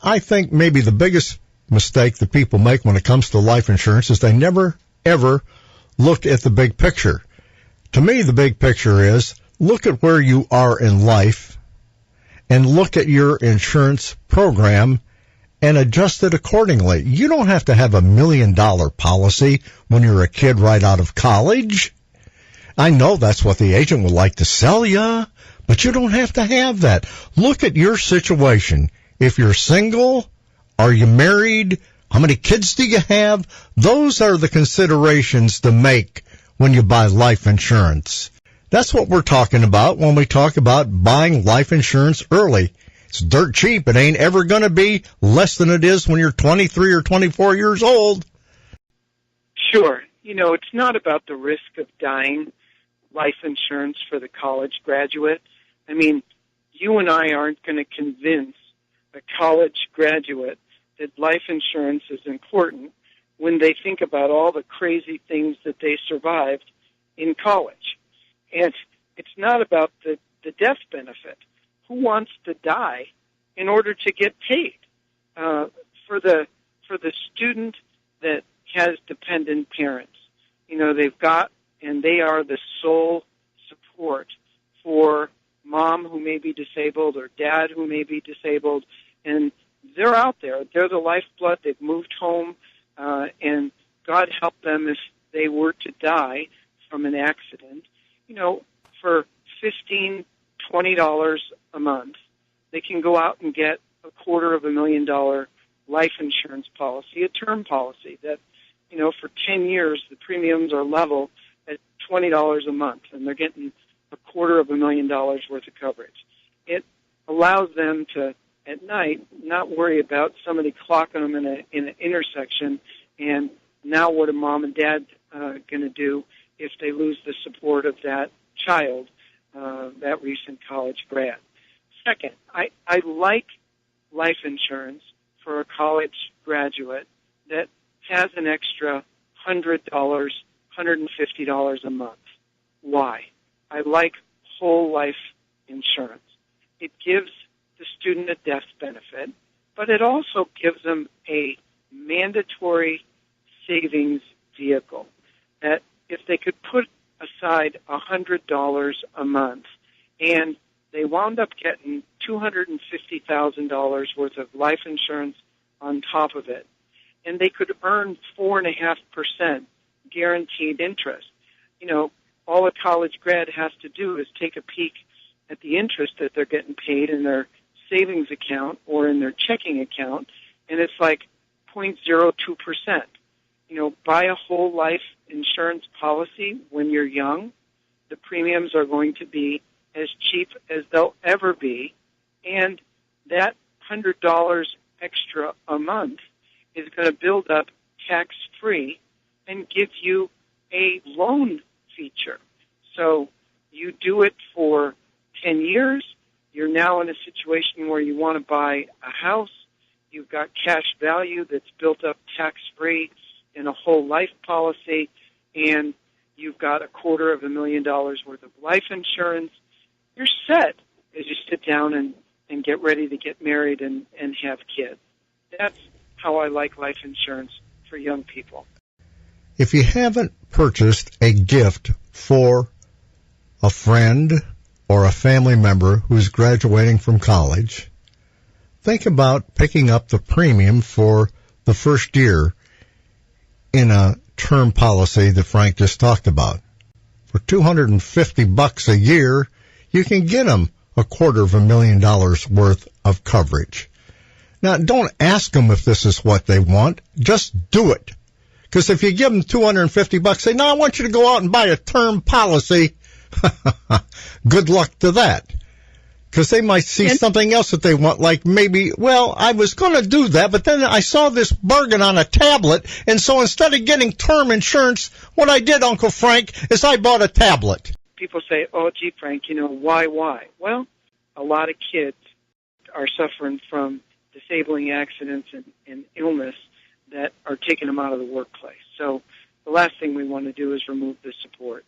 I think maybe the biggest mistake that people make when it comes to life insurance is they never, ever look at the big picture. To me, the big picture is look at where you are in life and look at your insurance program and adjust it accordingly. You don't have to have $1 million policy when you're a kid right out of college. I know that's what the agent would like to sell you, but you don't have to have that. Look at your situation. If you're single, are you married? How many kids do you have? Those are the considerations to make when you buy life insurance. That's what we're talking about when we talk about buying life insurance early. It's dirt cheap. It ain't ever going to be less than it is when you're 23 or 24 years old. Sure. It's not about the risk of dying life insurance for the college graduate. I mean, you and I aren't going to convince a college graduate that life insurance is important when they think about all the crazy things that they survived in college. And it's not about the death benefit. Who wants to die in order to get paid? For the student that has dependent parents, they've got, and they are the sole support for mom who may be disabled or dad who may be disabled, and they're out there. They're the lifeblood. They've moved home, and God help them if they were to die from an accident. For $15, $20 a month, they can go out and get $250,000 life insurance policy, a term policy that, for 10 years, the premiums are level at $20 a month, and they're getting $250,000 worth of coverage. It allows them to, at night, not worry about somebody clocking them in an intersection, and now what are mom and dad going to do if they lose the support of that child, that recent college grad. Second, I like life insurance for a college graduate that has an extra $100, $150 a month. Why? I like whole life insurance. It gives the student a death benefit, but it also gives them a mandatory savings vehicle that if they could put aside $100 a month and they wound up getting $250,000 worth of life insurance on top of it, and they could earn 4.5% guaranteed interest. All a college grad has to do is take a peek at the interest that they're getting paid in their savings account or in their checking account, and it's like 0.02%. Buy a whole life insurance policy when you're young. The premiums are going to be as cheap as they'll ever be, and that $100 extra a month is going to build up tax-free and give you a loan feature. So you do it for 10 years. You're now in a situation where you want to buy a house. You've got cash value that's built up tax-free in a whole life policy, and you've got $250,000 worth of life insurance. You're set as you sit down and get ready to get married and have kids. That's how I like life insurance for young people. If you haven't purchased a gift for a friend or a family member who's graduating from college, think about picking up the premium for the first year in a term policy that Frank just talked about. For $250 a year, you can get them $250,000 worth of coverage. Now, don't ask them if this is what they want. Just do it. Because if you give them $250, say, no, I want you to go out and buy a term policy. Good luck to that. Because they might see something else that they want, like maybe, well, I was going to do that, but then I saw this bargain on a tablet, and so instead of getting term insurance, what I did, Uncle Frank, is I bought a tablet. People say, oh, gee, Frank, why? Well, a lot of kids are suffering from disabling accidents and illness that are taking them out of the workplace. So the last thing we want to do is remove the support.